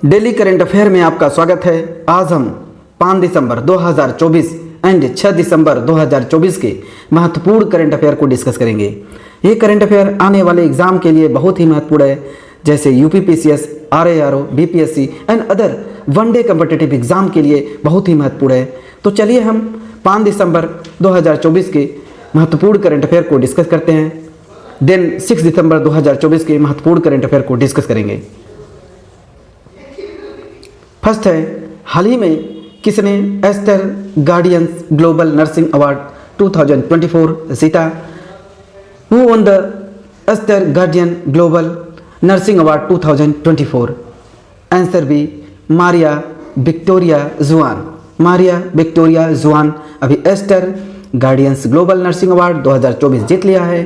Daily current affair में आपका स्वागत है। आज हम 5 दिसंबर 2024 एंड 6 दिसंबर 2024 के महत्वपूर्ण करंट अफेयर को डिस्कस करेंगे। ये करंट अफेयर आने वाले एग्जाम के लिए बहुत ही महत्वपूर्ण है, जैसे UPPCS, RRO, BPSC and other one day competitive exam के लिए बहुत ही महत्वपूर्ण है। तो चलिए हम 5 दिसंबर 2024 के महत्वपूर्ण करंट अफेयर को डिस्कस करते हैं। देन 6 दिसंबर 2024 के महत्वपूर्ण करंट अफेयर को डिस्कस करेंगे। फर्स्ट है, हाल ही में किसने Aster Guardians Global Nursing Award 2024 जीता? Who won the Aster Guardian Global Nursing Award 2024? Answer B, Maria Victoria Juan. Maria Victoria Juan अभी Aster Guardians Global Nursing Award 2024 जीत लिया है।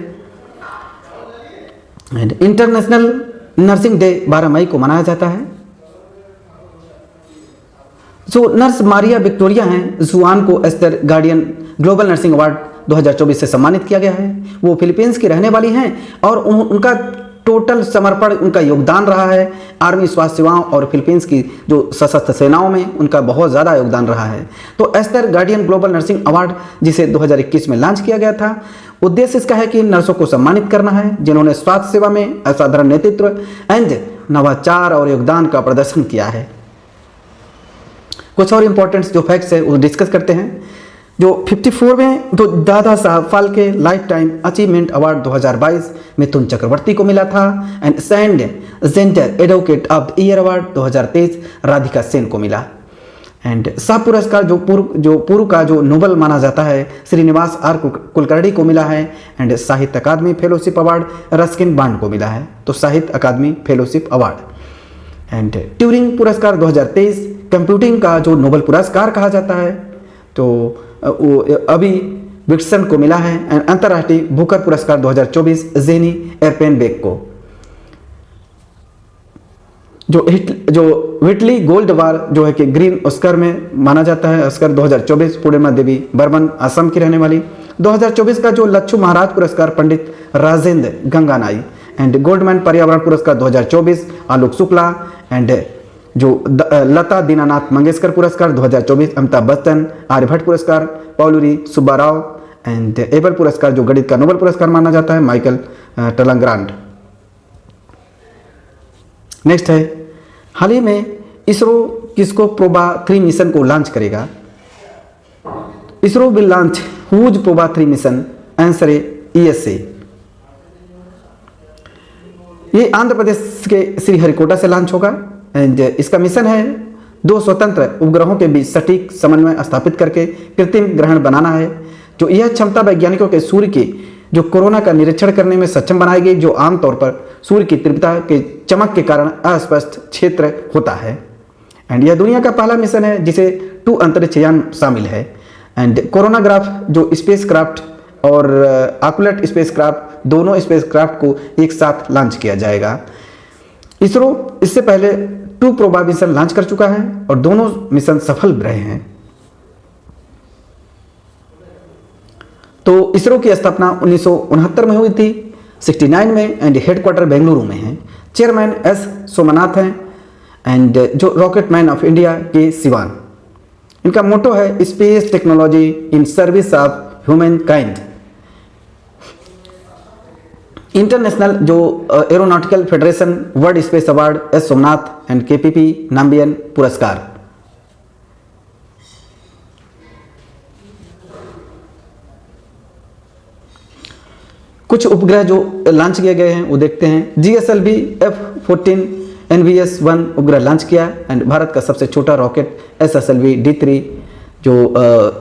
एंड इंटरनेशनल नर्सिंग डे 12 मई को मनाया जाता है। जो नर्स मारिया विक्टोरिया हैं, जुआन को Aster Guardian Global Nursing Award 2024 से सम्मानित किया गया है। वो फिलीपींस की रहने वाली हैं और उनका टोटल समर्पण, उनका योगदान रहा है आर्मी, स्वास्थ्य सेवाओं और फिलीपींस की जो सशस्त्र सेनाओं में उनका बहुत ज़्यादा योगदान रहा है। तो Aster Guardian Global Nursing Award, जिसे 2021 में लॉन्च किया गया था, उद्देश्य इसका है कि नर्सों को सम्मानित करना है जिन्होंने स्वास्थ्य सेवा में असाधारण नेतृत्व एंड नवाचार और योगदान का प्रदर्शन किया है। कुछ और इंपॉर्टेंट जो फैक्ट्स है वो डिस्कस करते हैं। जो 54वें तो Dada Saheb Phalke life time achievement award 2022 Mithun Chakraborty को मिला था। And send gender advocate of the year award 2023 Radhika Sen को मिला। एंड शाह पुरस्कार जो पूर्व का जो नोबल माना जाता है, श्रीनिवास आर कुलकर्णी को मिला है। एंड साहित्य अकादमी फेलोशिप अवार्ड रस्किन बांड को मिला है। तो साहित्य अकादमी फेलोशिप अवार्ड। एंड ट्यूरिंग पुरस्कार 2023 कंप्यूटिंग का जो नोबेल पुरस्कार कहा जाता है, तो वो अभी विट्सन को मिला है। एंड अंतर्राष्ट्रीय बुकर पुरस्कार 2024 जेनी एरपेनबेक को। जो विटली गोल्ड वार जो है कि ग्रीन ऑस्कर में माना जाता है। ऑस्कर 2024 पूर्णिमा देवी बर्मन असम की रहने वाली। 2024 का जो लच्छू महाराज पुरस्कार पंडित राजेंद्र गंगानाई। एंड गोल्डमैन पर्यावरण पुरस्कार 2024 आलोक शुक्ला। एंड जो लता दीनानाथ मंगेशकर पुरस्कार 2024 अमिताभ बच्चन। आर्यभट्ट पुरस्कार पौलुरी सुब्बाराव। एंड एबल पुरस्कार जो गणित का नोबेल पुरस्कार माना जाता है, माइकल टलंग्रांड। नेक्स्ट है, हाल ही में इसरो किसको प्रोबा 3 मिशन को लॉन्च करेगा? ISRO will launch whose Proba 3 mission? Answer है ESA। ये आंध्र प्रदेश के श्रीहरिकोटा से लॉन्च होगा। एंड इसका मिशन है 2 स्वतंत्र उपग्रहों के बीच सटीक समन्वय स्थापित करके कृत्रिम ग्रहण बनाना है। जो यह क्षमता वैज्ञानिकों के सूर्य की जो कोरोना का निरीक्षण करने में सक्षम बनाएगी, जो आमतौर पर सूर्य की तीव्रता के चमक के कारण अस्पष्ट क्षेत्र होता है। एंड यह दुनिया का पहला मिशन है जिसे 2 अंतरिक्ष यान शामिल है। एंड कोरोनाग्राफ जो स्पेस क्राफ्ट और आकुलेट स्पेस क्राफ्ट, दोनों स्पेस क्राफ्ट को एक साथ लॉन्च किया जाएगा। इसरो इससे पहले 2 प्रोबा मिशन लॉन्च कर चुका है और दोनों मिशन सफल रहे हैं। तो इसरो की स्थापना 1969 में हुई थी, 69 में। एंड हेडक्वार्टर बेंगलुरु में है। चेयरमैन S सोमनाथ हैं। एंड जो रॉकेट मैन ऑफ इंडिया के सिवान। इनका मोटो है space technology in service of humankind. International जो aeronautical federation world space award S Somnath and KPP Nambiar पुरस्कार। कुछ उपग्रह जो लॉन्च किए गए हैं वो देखते हैं। GSLV F-14 NVS-1 उपग्रह लॉन्च किया। एंड भारत का सबसे छोटा रॉकेट SSLV D3 जो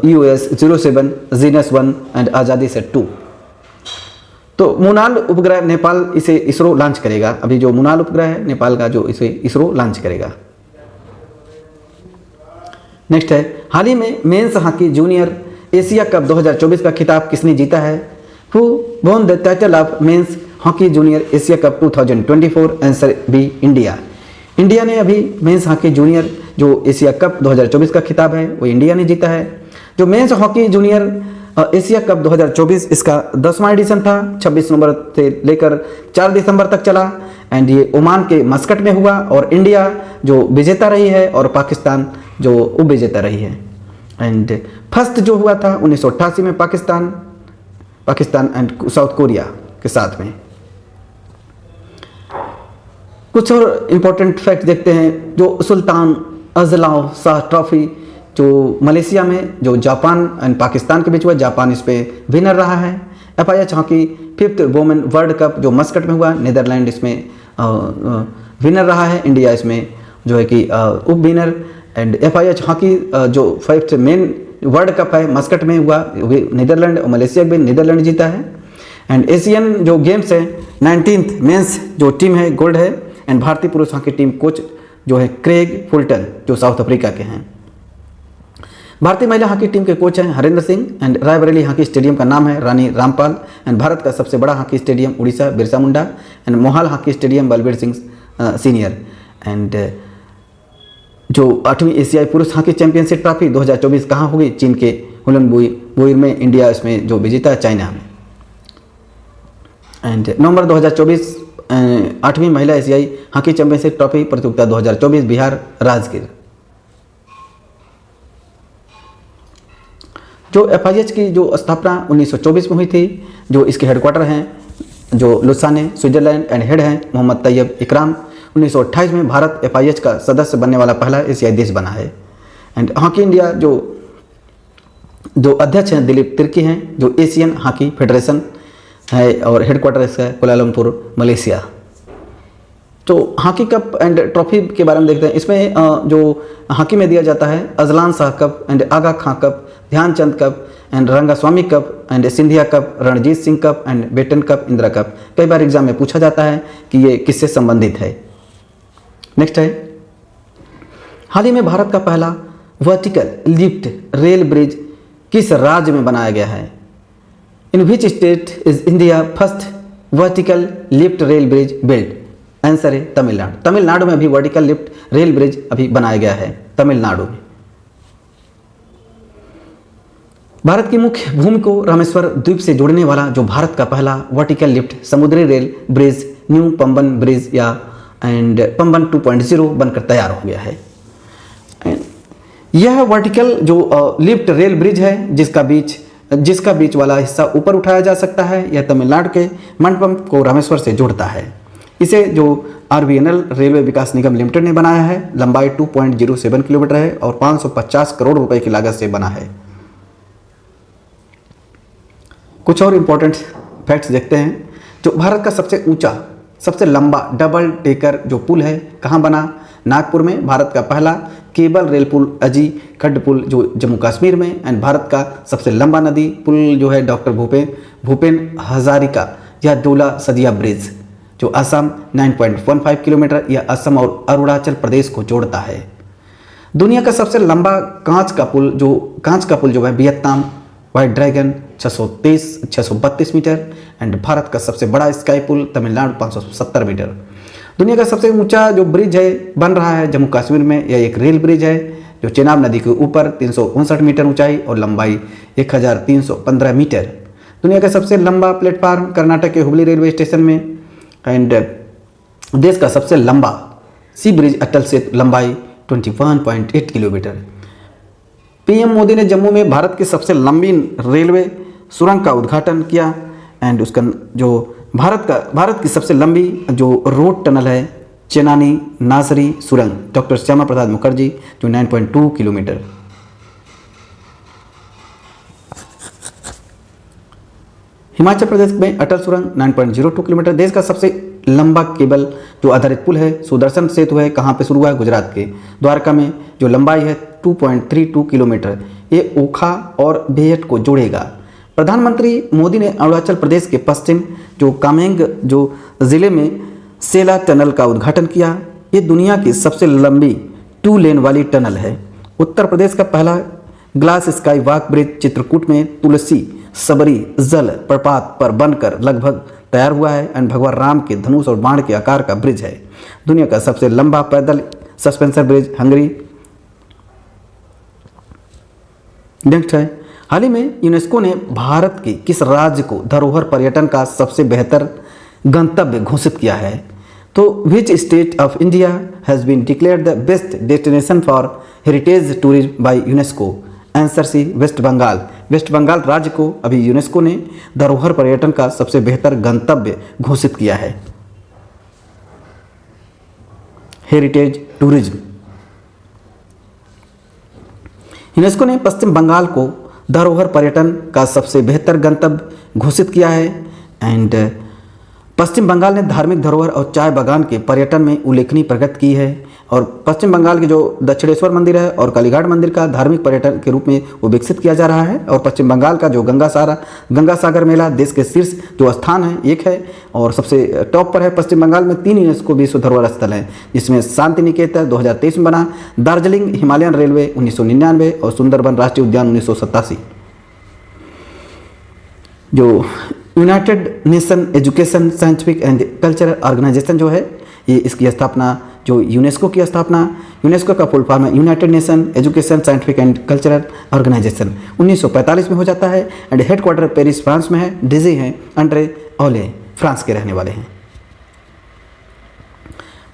EOS-07 जीनस-1 एंड आज़ादी सेट 2। तो मुनाल उपग्रह नेपाल इसे इसरो लॉन्च करेगा। अभी जो मुनाल उपग्रह है नेपाल का, जो इसे इसरो लॉन्च करेगा। नेक्स्ट है, हाल ही में men's hockey junior Asia Cup 2024 का खिताब किसने जीता है? Who won the title of men's hockey junior Asia Cup 2024? Answer B, India. India ने अभी मेंस हॉकी जूनियर जो एशिया कप 2024 का खिताब है वो इंडिया ने जीता है। जो mains hockey junior Asia Cup 2024 इसका 10वां एडिशन था। 26 नवंबर से लेकर 4 दिसंबर तक चला। एंड ये ओमान के मस्कट में हुआ और इंडिया जो विजेता रही है और पाकिस्तान जो उप विजेता रही है। एंड फर्स्ट जो हुआ था 1988 में पाकिस्तान एंड साउथ कोरिया के साथ में। कुछ और इम्पोर्टेंट फैक्ट देखते हैं। जो सुल्तान अजलाओ शाह ट्रॉफी जो मलेशिया में जो जापान एंड पाकिस्तान के बीच हुआ, जापान इस पे विनर रहा है। FIH hockey 5th women world cup जो मस्कट में हुआ, नीदरलैंड इसमें विनर रहा है, इंडिया इसमें जो है कि उप विनर। एंड FIH हॉकी जो 5th मेन वर्ल्ड कप है मस्कट में हुआ, नीदरलैंड और मलेशिया भी नीदरलैंड जीता है। एंड एशियन जो गेम्स है 19th मेंस जो टीम है गोल्ड है। एंड भारतीय पुरुष हॉकी टीम कोच जो है क्रेग फुलटन जो साउथ अफ्रीका के हैं। भारतीय महिला हॉकी टीम के कोच हैं Harendra Singh. And Raebareli hockey stadium का नाम है रानी रामपाल। एंड भारत का सबसे बड़ा hockey stadium Odisha Birsa Munda. And Mohali hockey stadium Balbir Singh senior. And जो 8वीं एशियाई पुरुष हॉकी चैंपियनशिप ट्रॉफी 2024 कहाँ होगी? चीन के हुलनबुई में, इंडिया इसमें जो विजेता है चाइना में। एंड नवंबर 2024 8वीं महिला एशियाई हॉकी चैंपियनशिप ट्रॉफी प्रतियोगिता 2024 बिहार राजगीर। जो FIH की जो स्थापना 1924 में हुई थी, जो इसके हेडक्वार्टर हैं जो लुसाने स्विट्जरलैंड एंड हेड हैं मोहम्मद तैयब इकराम। 1928 में भारत FIH का सदस्य बनने वाला पहला एशियाई देश बना है। एंड हॉकी इंडिया जो अध्यक्ष हैं दिलीप तिर्की हैं, जो एशियन हॉकी फेडरेशन है और हेडक्वार्टर इसका है कुआलालंपुर मलेशिया। तो हॉकी कप एंड ट्रॉफी के बारे में देखते हैं। इसमें जो हॉकी में दिया जाता है Azlan Shah Cup and Aga Khan Cup, Dhyanchand Cup and Rangaswamy Cup and Scindia Cup, Ranjit Singh Cup and Beighton Cup, Indira Cup. कई बार एग्जाम में पूछा जाता है कि ये किससे संबंधित है। नेक्स्ट है, हाल ही में भारत का पहला वर्टिकल लिफ्ट रेल ब्रिज किस राज्य में बनाया गया है? In which state is India first vertical lift rail bridge build? Answer है तमिलनाडु। तमिलनाडु में अभी वर्टिकल लिफ्ट रेल ब्रिज अभी बनाया गया है तमिलनाडु में। भारत की मुख्य भूमि को रामेश्वर द्वीप से जोड़ने वाला जो भारत का पहला वर्टिकल लिफ्ट समुद्री rail bridge new Pamban bridge या एंड पंबन 2.0 बनकर तैयार हो गया है। यह वर्टिकल जो लिफ्ट रेल ब्रिज है जिसका बीच वाला हिस्सा ऊपर उठाया जा सकता है, यह तमिलनाडु के मंडपम को रामेश्वर से जोड़ता है। इसे जो RVNL रेलवे विकास निगम लिमिटेड ने बनाया है। लंबाई 2.07 किलोमीटर है और 550 करोड़ रुपए की लागत से बना है। कुछ और इंपॉर्टेंट फैक्ट्स देखते हैं। जो भारत का सबसे ऊंचा सबसे लंबा डबल डेकर जो पुल है कहाँ बना? नागपुर में। भारत का पहला केबल रेल पुल अजी खड्ड पुल जो जम्मू कश्मीर में। एंड भारत का सबसे लंबा नदी पुल जो है डॉक्टर भूपेन हजारिका या डोला सदिया ब्रिज जो असम 9.15 किलोमीटर, यह असम और अरुणाचल प्रदेश को जोड़ता है। दुनिया का सबसे लंबा कांच का पुल जो है Vietnam White Dragon 632 metre. And Bharat का सबसे बड़ा स्काई पुल तमिलनाडु 570 मीटर। दुनिया का सबसे ऊंचा जो ब्रिज है बन रहा है जम्मू कश्मीर में, यह एक रेल ब्रिज है जो चेनाब नदी के ऊपर 359 मीटर ऊंचाई और लंबाई 1315 मीटर। दुनिया का सबसे लंबा प्लेटफार्म कर्नाटक के हुबली रेलवे स्टेशन में। एंड देश का सबसे लंबा सी ब्रिज अटल सेतु लंबाई 21.8 किलोमीटर। PM मोदी ने जम्मू में भारत की सबसे लंबी रेलवे सुरंग का उद्घाटन किया। एंड उसका जो भारत की सबसे लंबी जो रोड टनल है चेनानी नासरी सुरंग डॉक्टर श्यामा प्रसाद मुखर्जी जो 9.2 किलोमीटर। हिमाचल प्रदेश में अटल सुरंग 9.02 किलोमीटर। देश का सबसे लंबा केबल जो आधारित पुल है सुदर्शन सेतु है, कहाँ पे शुरू हुआ है? गुजरात के द्वारका में, जो लंबाई है 2.32 किलोमीटर। ये ओखा और बेहट को जोड़ेगा। प्रधानमंत्री मोदी ने अरुणाचल प्रदेश के पश्चिम जो कामेंग जो जिले में सेला टनल का उद्घाटन किया। ये दुनिया की सबसे लंबी 2 लेन वाली टनल है। उत्तर प्रदेश का पहला glass sky walk bridge Chitrakoot में तुलसी सबरी जल प्रपात पर बनकर लगभग तैयार हुआ है। एंड भगवान राम के धनुष और बाण के आकार का ब्रिज है। दुनिया का सबसे लंबा पैदल सस्पेंशन ब्रिज हंगरी। नेक्स्ट है, हाल ही में यूनेस्को ने भारत के किस राज्य को धरोहर पर्यटन का सबसे बेहतर गंतव्य घोषित किया है? तो which state of India has been declared the best destination for heritage tourism by UNESCO? Answer C, West Bengal. West Bengal राज्य को अभी यूनेस्को ने धरोहर पर्यटन का सबसे बेहतर गंतव्य घोषित किया है। Heritage tourism. यूनेस्को ने पश्चिम बंगाल को धरोहर पर्यटन का सबसे बेहतर गंतव्य घोषित किया है। एंड पश्चिम बंगाल ने धार्मिक धरोहर और चाय बागान के पर्यटन में उल्लेखनीय प्रगति की है। और पश्चिम बंगाल के जो दक्षिणेश्वर मंदिर है और कालीघाट मंदिर का धार्मिक पर्यटन के रूप में वो विकसित किया जा रहा है। और पश्चिम बंगाल का जो गंगा सागर मेला देश के शीर्ष जो स्थान है एक है और सबसे टॉप पर है। पश्चिम बंगाल में 3 यूनेस्को विश्व धरोहर स्थल हैं, जिसमें शांति निकेतन 2023 में बना, दार्जिलिंग हिमालयन रेलवे 1999 और सुंदरबन राष्ट्रीय उद्यान 1987। जो united nation education scientific and cultural organisation जो है, ये इसकी स्थापना जो यूनेस्को की स्थापना, यूनेस्को का फुल फॉर्म है united nation education scientific and cultural organisation, 1945 में हो जाता है। एंड हेडक्वार्टर पेरिस फ्रांस में है। डीजी हैं अंड्रे ओले, फ्रांस के रहने वाले हैं।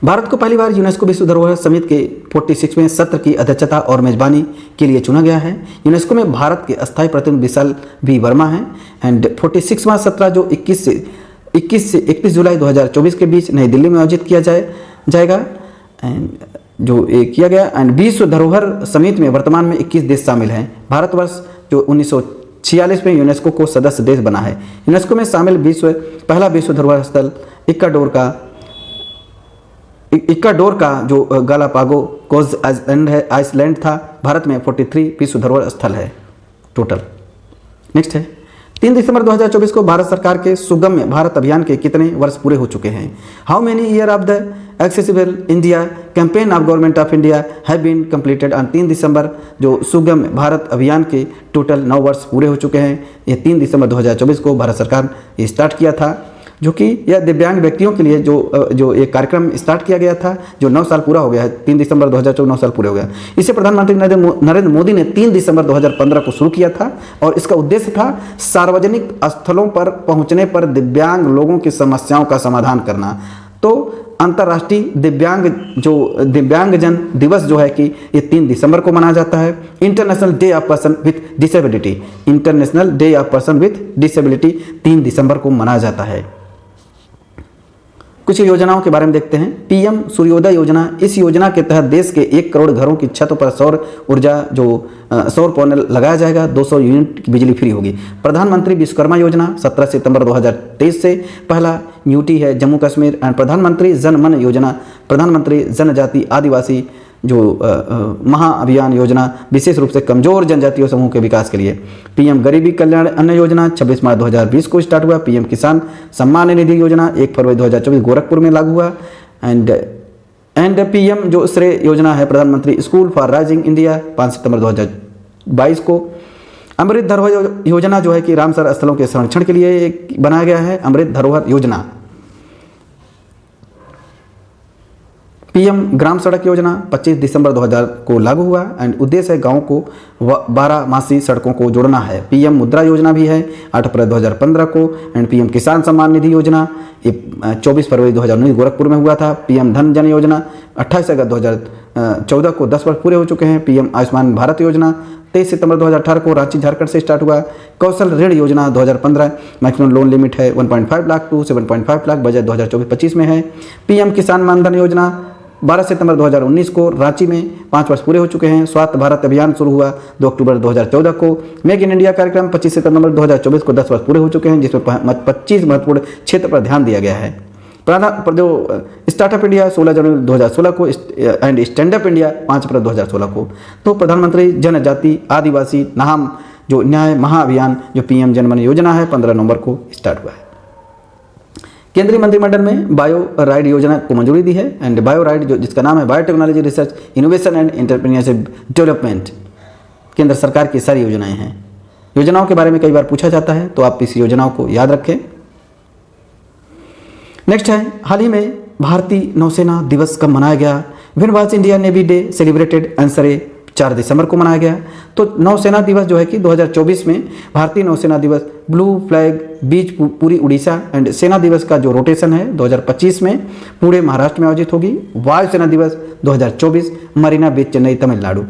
भारत को पहली बार यूनेस्को विश्व धरोहर समिति के 46वें सत्र की अध्यक्षता और मेजबानी के लिए चुना गया है। यूनेस्को में भारत के अस्थायी प्रतिनिधि विशाल बी वर्मा हैं। एंड 46वां सत्र जो 21 से 31 जुलाई 2024 के बीच नई दिल्ली में आयोजित किया जाएगा। एंड जो ये किया गया। एंड विश्व धरोहर समिति में वर्तमान में 21 देश शामिल हैं। भारतवर्ष जो 1946 में यूनेस्को को सदस्य देश बना है। यूनेस्को में शामिल पहला विश्व धरोहर स्थल इक्वाडोर का जो गालापागोस आइसलैंड था। भारत में 43 विश्व धरोहर स्थल है टोटल। नेक्स्ट है 3 दिसंबर 2024 को भारत सरकार के सुगम्य भारत अभियान के कितने वर्ष पूरे हो चुके हैं? How many year of the accessible India campaign of government of India have been completed on 3 दिसंबर। जो सुगम्य भारत अभियान के टोटल 9 वर्ष पूरे हो चुके हैं। ये 3 दिसंबर 2024 को भारत सरकार ने स्टार्ट किया था, जो कि यह दिव्यांग व्यक्तियों के लिए जो एक कार्यक्रम स्टार्ट किया गया था, जो 9 साल पूरा हो गया है। 3 दिसंबर 2024 9 साल पूरे हो गया। इसे प्रधानमंत्री नरेंद्र मोदी ने 3 दिसंबर 2015 को शुरू किया था और इसका उद्देश्य था सार्वजनिक स्थलों पर पहुंचने पर दिव्यांग लोगों की समस्याओं का समाधान करना। तो अंतर्राष्ट्रीय दिव्यांगजन दिवस जो है कि ये 3 दिसंबर को मनाया जाता है। International day of person with disability, international day of person with disability 3 दिसंबर को मनाया जाता है। कुछ योजनाओं के बारे में देखते हैं। पीएम सूर्योदय योजना, इस योजना के तहत देश के 1 करोड़ घरों की छतों पर सौर ऊर्जा सौर पैनल लगाया जाएगा। 200 यूनिट की बिजली फ्री होगी। प्रधानमंत्री विश्वकर्मा योजना 17 सितंबर 2023 से पहला न्यूटी है जम्मू कश्मीर। एंड प्रधानमंत्री जन मन योजना, प्रधानमंत्री जनजाति आदिवासी जो महाअभियान योजना विशेष रूप से कमजोर जनजातीय समूह के विकास के लिए। पीएम गरीबी कल्याण अन्न योजना 26 मार्च 2020 को स्टार्ट हुआ। पीएम किसान सम्मान निधि योजना 1 फरवरी 2024 गोरखपुर में लागू हुआ। एंड पीएम जो श्रेय योजना है प्रधानमंत्री स्कूल फॉर राइजिंग इंडिया 5 सितंबर 2022 को। अमृत धरोहर योजना जो है कि रामसर स्थलों के संरक्षण के लिए बनाया गया है। अमृत धरोहर योजना। पीएम ग्राम सड़क योजना 25 दिसंबर 2000 को लागू हुआ। एंड उद्देश्य है गाँव को 12 मासी सड़कों को जोड़ना है। पीएम मुद्रा योजना भी है 8 अप्रैल 2015 को। एंड पीएम किसान सम्मान निधि योजना ये 24 फरवरी 2019 गोरखपुर में हुआ था। पीएम धन जन योजना 28 अगस्त 2014 को 10 वर्ष पूरे हो चुके हैं। पीएम आयुष्मान भारत योजना 23 सितंबर 2018 को रांची झारखंड से स्टार्ट हुआ। कौशल ऋण योजना 2015 मैक्सिमम लोन लिमिट है 1.5 लाख टू 7.5 लाख, बजट 2024-25 में है। पीएम किसान मानधन योजना 12 सितंबर 2019 को रांची में 5 वर्ष पूरे हो चुके हैं। स्वास्थ्य भारत अभियान शुरू हुआ 2 अक्टूबर 2014 को। मेक इन इंडिया कार्यक्रम 25 सितंबर 2024 को 10 वर्ष पूरे हो चुके हैं, जिसमें 25 महत्वपूर्ण क्षेत्र पर ध्यान दिया गया है। जो स्टार्टअप इंडिया 16 जनवरी 2016 को एंड स्टैंड अप इंडिया 5 अप्रैल 2016 को। तो प्रधानमंत्री जनजाति आदिवासी नाम जो न्याय महाअभियान जो पीएम जनमन योजना है 15 नवंबर को स्टार्ट हुआ है। केंद्रीय मंत्रिमंडल में बायो राइड योजना को मंजूरी दी है। एंड बायो राइड जो जिसका नाम है biotechnology research innovation and entrepreneurship development, केंद्र सरकार की सारी योजनाएं हैं। योजनाओं के बारे में कई बार पूछा जाता है, तो आप इस योजनाओं को याद रखें। नेक्स्ट है, हाल ही में भारतीय नौसेना दिवस कब मनाया गया? When was India navy day celebrated? Answer A 4 दिसंबर को मनाया गया। तो नौसेना दिवस जो है कि 2024 में भारतीय नौसेना दिवस, ब्लू फ्लैग बीच पूरी उड़ीसा एंड सेना दिवस का जो रोटेशन है 2025 में पूरे महाराष्ट्र में आयोजित होगी। वायुसेना दिवस 2024 मरीना बीच, चेन्नई, तमिलनाडु।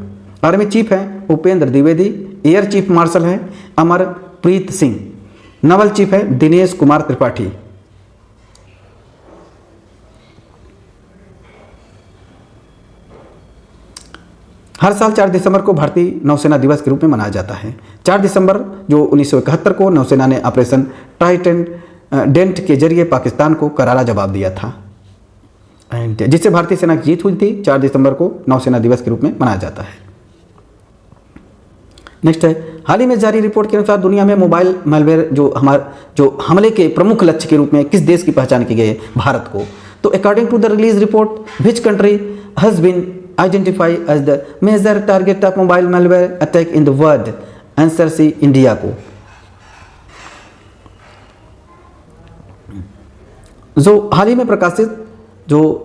आर्मी चीफ हैं Upendra Dwivedi, air chief marshal हैं अमरप्रीत सिंह, नवल चीफ है दिनेश कुमार त्रिपाठी। हर साल 4 दिसंबर को भारतीय नौसेना दिवस के रूप में मनाया जाता है। 4 दिसंबर जो 1971 को नौसेना ने ऑपरेशन ट्राइडेंट के जरिए पाकिस्तान को करारा जवाब दिया था एंड जिससे भारतीय सेना की जीत हुई थी। 4 दिसंबर को नौसेना दिवस के रूप में मनाया जाता है। नेक्स्ट है, हाल ही में जारी रिपोर्ट के अनुसार दुनिया में मोबाइल मैलवेयर जो हमले के प्रमुख लक्ष्य के रूप में किस देश की पहचान की गई है? भारत को। तो according to the release report which country has been identified as the major target of mobile malware attack in the world? Answer C, India को। जो हाल ही में प्रकाशित जो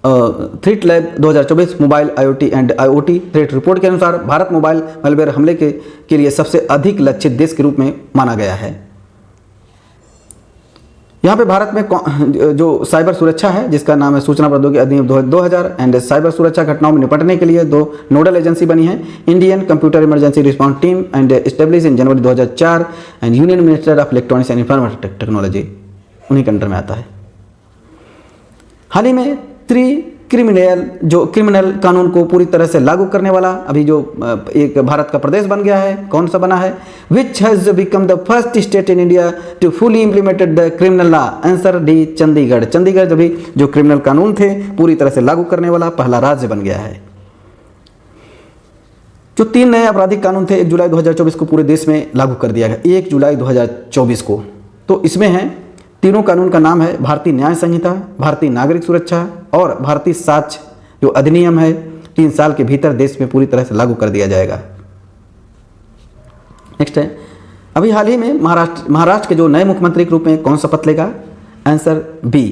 threat lab 2024 mobile IoT and IoT threat report के अनुसार Bharat mobile malware हमले के लिए सबसे अधिक लक्षित देश के रूप में माना गया है। यहाँ पे भारत में जो साइबर सुरक्षा है जिसका नाम है सूचना प्रौद्योगिकी अधिनियम 2000 एंड साइबर सुरक्षा घटनाओं में निपटने के लिए 2 नोडल एजेंसी बनी है, Indian computer emergency response team and establish in January 2004 and union minister of electronics and information technology, उन्हीं के अंडर में आता है। हाल ही में क्रिमिनल कानून को पूरी तरह से लागू करने वाला अभी जो एक भारत का प्रदेश बन गया है, कौन सा बना है? Which has become the first state in India to fully implemented the criminal law? Answer D, Chandigarh. Chandigarh अभी जो क्रिमिनल कानून थे पूरी तरह से लागू करने वाला पहला राज्य बन गया है। जो 3 नए आपराधिक कानून थे 1 जुलाई 2024 को पूरे देश में लागू कर दिया गया, 1 जुलाई 2024 को। तो इसमें है, तीनों कानून का नाम है भारतीय न्याय संहिता, भारतीय नागरिक सुरक्षा और भारतीय साक्ष्य जो अधिनियम है 3 साल के भीतर देश में पूरी तरह से लागू कर दिया जाएगा। नेक्स्ट है, अभी हाल ही में महाराष्ट्र के जो नए मुख्यमंत्री के रूप में कौन शपथ लेगा? Answer B,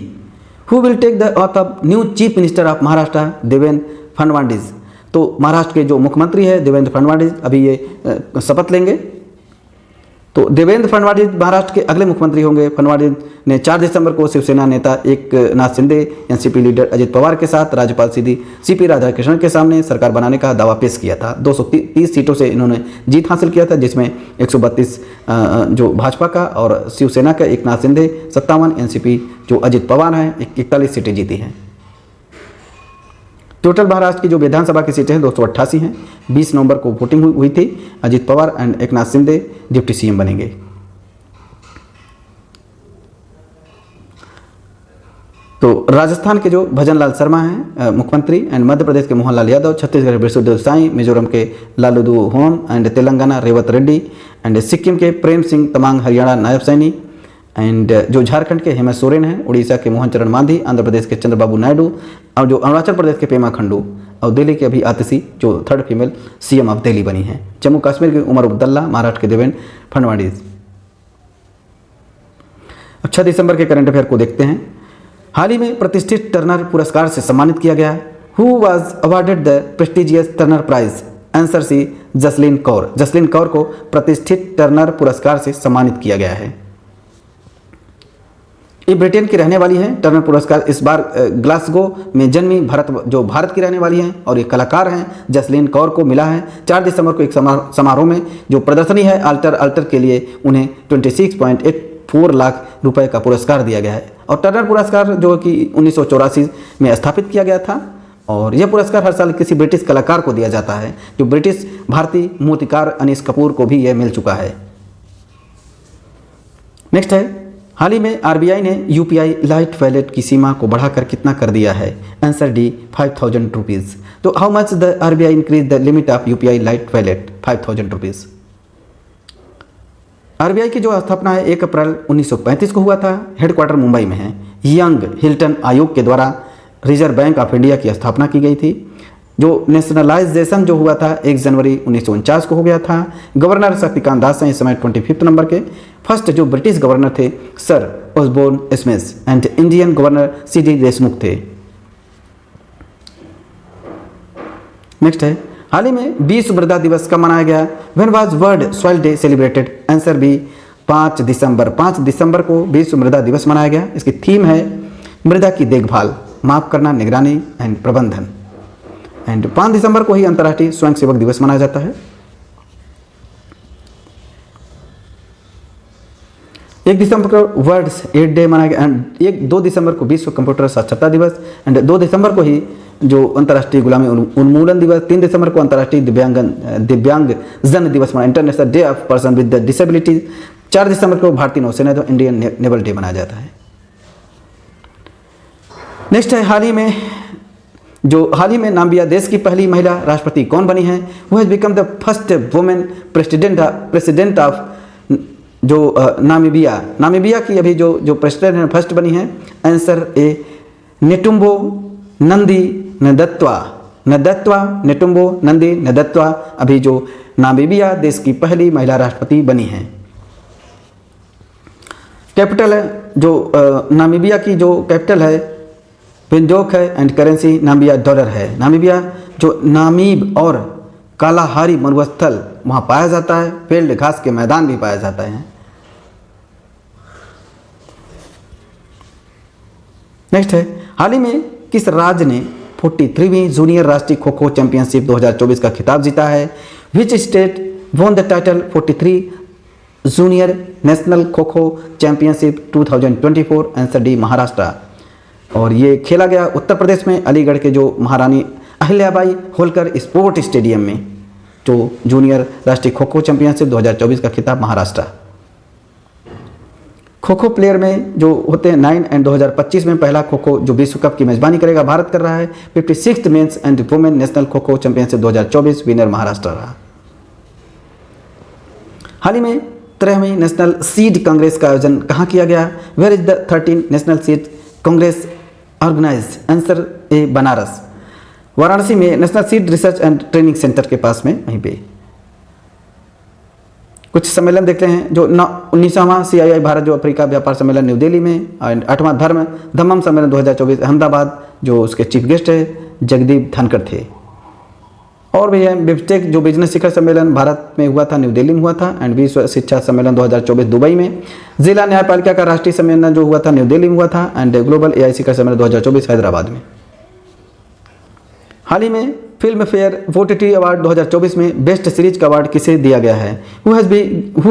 who will take the oath of new chief minister of Maharashtra? Devendra Fadnavis. तो महाराष्ट्र के जो मुख्यमंत्री है देवेंद्र फडणवीस अभी ये शपथ लेंगे। तो देवेंद्र फडणवीस महाराष्ट्र के अगले मुख्यमंत्री होंगे। फडणवीस ने 4 दिसंबर को शिवसेना नेता एकनाथ शिंदे, एनसीपी लीडर अजित पवार के साथ राज्यपाल सीपी राधाकृष्णन के सामने सरकार बनाने का दावा पेश किया था। 230 सीटों से इन्होंने जीत हासिल किया था, जिसमें 132 जो भाजपा का और शिवसेना का एकनाथ शिंदे, 57 एनसीपी जो अजित पवार हैं 41 सीटें जीती हैं। टोटल महाराष्ट्र की जो विधानसभा की सीटें हैं 288 हैं। 20 नवंबर को वोटिंग हुई थी। Ajit Pawar and Eknath Shinde deputy CM बनेंगे। तो राजस्थान के जो भजनलाल शर्मा हैं मुख्यमंत्री एंड मध्य प्रदेश के मोहनलाल यादव, छत्तीसगढ़ के विष्णुदेव साई, मिजोरम के Lalduhoma and Telangana Revanth Reddy and Sikkim के प्रेम सिंह तमांग, हरियाणा नायब सैनी एंड जो झारखंड के हेमंत सोरेन हैं, उड़ीसा के मोहन चरण मांझी, आंध्र प्रदेश के चंद्रबाबू नायडू और जो अरुणाचल प्रदेश के पेमा खंडू और दिल्ली के अभी आतिशी जो 3rd female CM of Delhi बनी हैं। जम्मू कश्मीर के उमर अब्दुल्ला, महाराष्ट्र के देवेंद्र फडणवीस। अब 6 दिसंबर के करंट अफेयर को देखते हैं। हाल ही में प्रतिष्ठित टर्नर पुरस्कार से सम्मानित किया गया। Who was awarded the prestigious Turner prize? Answer C, Jasleen Kaur. Jasleen Kaur को प्रतिष्ठित टर्नर पुरस्कार से सम्मानित किया गया है। ये ब्रिटेन की रहने वाली है। टर्नर पुरस्कार इस बार ग्लासगो में जन्मी भारत की रहने वाली हैं और ये कलाकार हैं जसलीन कौर को मिला है। 4 दिसंबर को एक समारोह में जो प्रदर्शनी है अल्टर के लिए उन्हें 26.84 लाख रुपए का पुरस्कार दिया गया है। और टर्नर पुरस्कार जो कि 1984 में स्थापित किया गया था और यह पुरस्कार हर साल किसी ब्रिटिश कलाकार को दिया जाता है। जो ब्रिटिश भारतीय मूर्तिकार अनीस कपूर को भी यह मिल चुका है। नेक्स्ट है, हाल ही में आरबीआई ने यूपीआई लाइट वैलेट की सीमा को बढ़ाकर कितना कर दिया है? Answer D, 5000 rupees. तो how much the RBI increase the limit of UPI lite wallet? 5000 rupees. RBI की जो स्थापना है 1 अप्रैल 1935 को हुआ था। हेडक्वार्टर मुंबई में है। यंग हिल्टन आयोग के द्वारा रिजर्व बैंक ऑफ इंडिया की स्थापना की गई थी। जो नेशनलाइजेशन जो हुआ था 1 जनवरी 1949 को हो गया था। गवर्नर शक्तिकांत दास हैं इस समय 25 नंबर के। फर्स्ट जो ब्रिटिश गवर्नर थे sir Osborne Smith and Indian governor CD Deshmukh थे। नेक्स्ट है, हाल ही में विश्व मृदा दिवस कब मनाया गया? When was World Soil Day celebrated? Answer B 5 दिसंबर। 5 दिसंबर को विश्व मृदा दिवस मनाया गया। इसकी थीम है मृदा की देखभाल, माफ करना, निगरानी एंड प्रबंधन। एंड 5 दिसंबर को ही अंतर्राष्ट्रीय स्वयंसेवक दिवस मनाया जाता है। 1 दिसंबर को वर्ल्ड्स एड डे मनाया गया एंड 2 दिसंबर को विश्व कंप्यूटर साक्षरता दिवस एंड 2 दिसंबर को ही जो अंतर्राष्ट्रीय गुलामी उन्मूलन दिवस। 3 दिसंबर को अंतर्राष्ट्रीय दिव्यांग जन दिवस मनाया, international day of person with disability. 4 दिसंबर को भारतीय नौसेना तो इंडियन नेवल डे मनाया जाता है। नेक्स्ट है हाल ही में नामीबिया देश की पहली महिला राष्ट्रपति कौन बनी है? वो has become the first women president of जो नामीबिया की अभी जो प्रेसिडेंट है फर्स्ट बनी है। आंसर ए नेटुम्बो नंदी नदत्वा अभी जो नामीबिया देश की पहली महिला राष्ट्रपति बनी है। कैपिटल है जो नामीबिया की जो कैपिटल है विंडोक है एंड करेंसी नामीबिया डॉलर है। नामीबिया जो नामीब और कालाहारी मरुस्थल वहाँ पाया जाता है, फील्ड घास के मैदान भी पाया जाता है। नेक्स्ट है हाल ही में किस राज्य ने 43वीं जूनियर राष्ट्रीय खो खो चैंपियनशिप 2024 का खिताब जीता है? Which state von the title 43 junior national kho kho championship 2024? Answer D Maharashtra. और ये खेला गया उत्तर प्रदेश में अलीगढ़ के जो महारानी अहिल्याबाई होलकर स्पोर्ट स्टेडियम में, जो जूनियर राष्ट्रीय खो खो चैंपियनशिप 2024 का खिताब महाराष्ट्र। खो खो प्लेयर में जो होते हैं 9 एंड 2025 में पहला खो खो जो विश्व कप की मेजबानी करेगा भारत कर रहा है। 56th mains and women national kho kho championship 2024 winner Maharashtra रहा। हाल ही में 13वीं नेशनल सीड कांग्रेस का आयोजन कहाँ किया गया? Where is the 13th national seed congress organize? Answer A Banaras, Varanasi में national seed research and training centre के पास में वहीं पे। कुछ सम्मेलन देखते हैं जो 19वां CII भारत जो अफ्रीका व्यापार सम्मेलन न्यू दिल्ली में एंड 8वां धम्मम सम्मेलन 2024 अहमदाबाद, जो उसके चीफ गेस्ट है जगदीप धनखड़ थे। और भी है बिफ्टेक जो बिजनेस शिखर सम्मेलन भारत में हुआ था, न्यू दिल्ली में हुआ था एंड विश्व शिक्षा सम्मेलन 2024 दुबई में। जिला न्यायपालिका का राष्ट्रीय सम्मेलन जो हुआ था न्यू दिल्ली में हुआ था एंड ग्लोबल AI शिखर सम्मेलन 2024 हैदराबाद में। हाल ही में फिल्म फेयर OTT अवार्ड 2024 में बेस्ट सीरीज का अवार्ड किसे दिया गया है? Who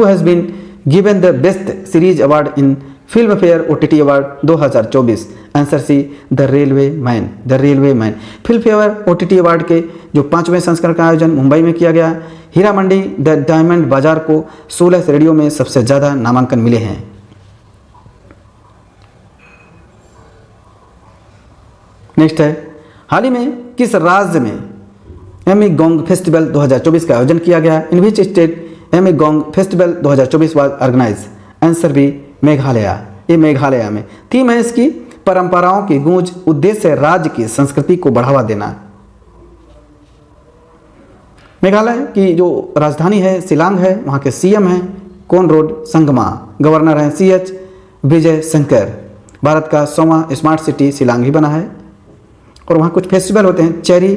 has been given the best series award in Filmfare OTT award 2024? Answer C the Railway Man. Filmfare OTT award के जो 5वें संस्करण का आयोजन मुंबई में किया गया। हीरा मंडी द डायमंड बाजार को 16 श्रेणियों में सबसे ज़्यादा नामांकन मिले हैं। नेक्स्ट है हाल ही में किस राज्य में एमिगोंग फेस्टिवल 2024 का आयोजन किया गया? इन विच स्टेट एमिगोंग festival 2024 was organize? Answer B Meghalaya. ये मेघालय में। थीम है इसकी परंपराओं की गूंज, उद्देश्य राज्य की संस्कृति को बढ़ावा देना। मेघालय की जो राजधानी है शिलांग है, वहाँ के CM हैं कोनराड संगमा, गवर्नर हैं CH विजय शंकर। भारत का 100वां स्मार्ट सिटी शिलांग ही बना है। और वहाँ कुछ फेस्टिवल होते हैं, cherry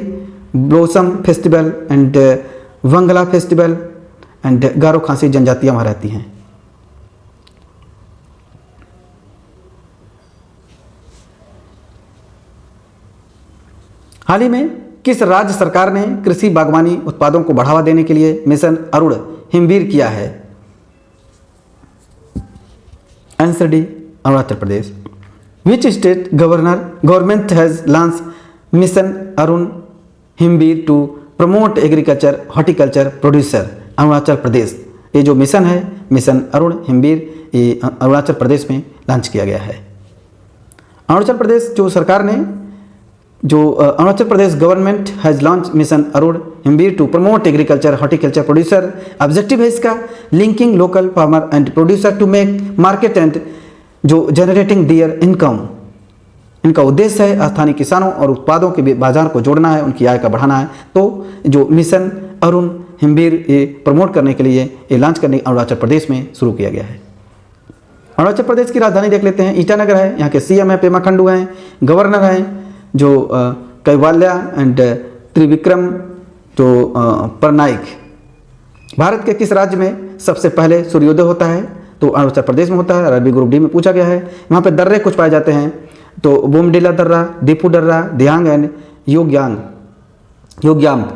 blossom festival and Wangala festival and Garo Khasi जनजातियाँ वहाँ रहती हैं। हाल ही में किस राज्य सरकार ने कृषि बागवानी उत्पादों को बढ़ावा देने के लिए मिशन अरुण हिमवीर किया है? Answer D Arunachal Pradesh. Which state government has launch mission Arun Himveer to promote agriculture horticulture producer? Arunachal Pradesh. ये जो मिशन है मिशन अरुण हिमवीर, ये अरुणाचल प्रदेश में लॉन्च किया गया है। अरुणाचल प्रदेश जो सरकार ने Arunachal Pradesh government has launch mission Arun Himveer to promote agriculture horticulture producer. Objective है इसका linking local farmer and producer to make market and जो जनरेटिंग दियर इनकम। इनका उद्देश्य है स्थानीय किसानों और उत्पादों के बाजार को जोड़ना है, उनकी आय का बढ़ाना है। तो जो मिशन अरुण हिमवीर ये प्रमोट करने के लिए ये लॉन्च करने अरुणाचल प्रदेश में शुरू किया गया है। अरुणाचल प्रदेश की राजधानी देख लेते हैं, ईटानगर है। यहाँ के CM है पेमा खंडू हैं, गवर्नर हैं जो कैवाल्या एंड त्रिविक्रम परनाइक। भारत के किस राज्य में सबसे पहले सूर्योदय होता है? तो अरुणाचल प्रदेश में होता है। अरबी ग्रुप डी में पूछा गया है। वहाँ पे दर्रे कुछ पाए जाते हैं, तो बोमडिला दर्रा, दीपू दर्रा, दियांग एंड योग्यांग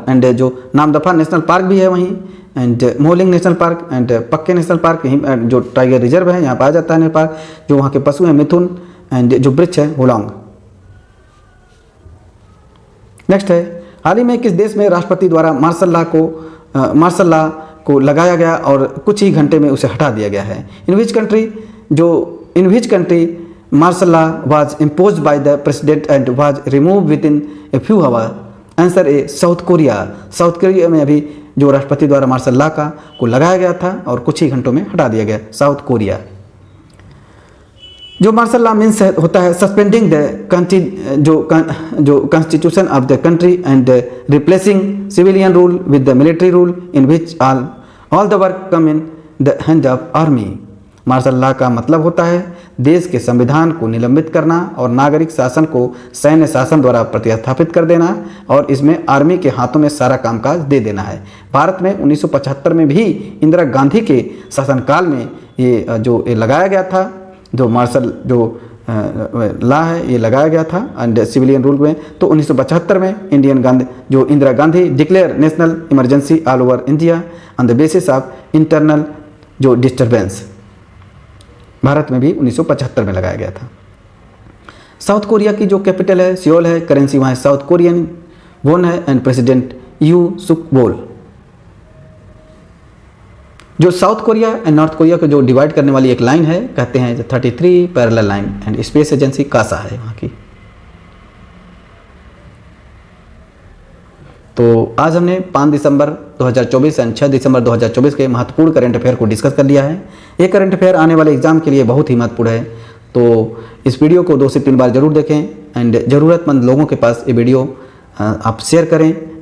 एंड जो नामदफा नेशनल पार्क भी है वहीं, and moulding national park and पक्के नेशनल पार्क, यहीं जो टाइगर रिजर्व है यहाँ पाया जाता है नेपाल। जो वहाँ के पशु हैं मिथुन, एंड जो वृक्ष है होलांग। नेक्स्ट है, हाल ही में किस देश में राष्ट्रपति द्वारा मार्शल लॉ को लगाया गया और कुछ ही घंटे में उसे हटा दिया गया है? In which country martial law was imposed by the president and was remove within a few hour? Answer A South Korea. South Korea में अभी जो राष्ट्रपति द्वारा मार्शल लॉ को लगाया गया था और कुछ ही घंटों में हटा दिया गया, साउथ कोरिया। जो मार्शल लॉ मीन्स होता है सस्पेंडिंग द कंट्री जो constitution of the country and replacing civilian rule with the military rule in which all the work come in the hand of army. Martial law का मतलब होता है देश के संविधान को निलंबित करना और नागरिक शासन को सैन्य शासन द्वारा प्रतिस्थापित कर देना, और इसमें आर्मी के हाथों में सारा कामकाज दे देना है। भारत में 1975 में भी इंदिरा गांधी के शासनकाल में ये लगाया गया था, जो मार्शल लॉ है ये लगाया गया था एंड सिविलियन रूल में। तो 1975 में Indira Gandhi declare national emergency all over India on the basis of internal जो डिस्टर्बेंस। भारत में भी 1975 में लगाया गया था। साउथ कोरिया की जो कैपिटल है सियोल है, करेंसी वहाँ साउथ कोरियन वोन है एंड प्रेसिडेंट यू सुक बोल। जो south Korea and north Korea को जो डिवाइड करने वाली एक लाइन है कहते हैं 33 parallel line, and space agency KASA है वहाँ की। तो आज हमने 5 दिसंबर 2024 एंड 6 दिसंबर 2024 के महत्वपूर्ण करंट अफेयर को डिस्कस कर लिया है। ये करंट अफेयर आने वाले एग्जाम के लिए बहुत ही महत्वपूर्ण है, तो इस वीडियो को 2 से 3 बार जरूर देखें एंड ज़रूरतमंद लोगों के पास ये वीडियो आप शेयर करें।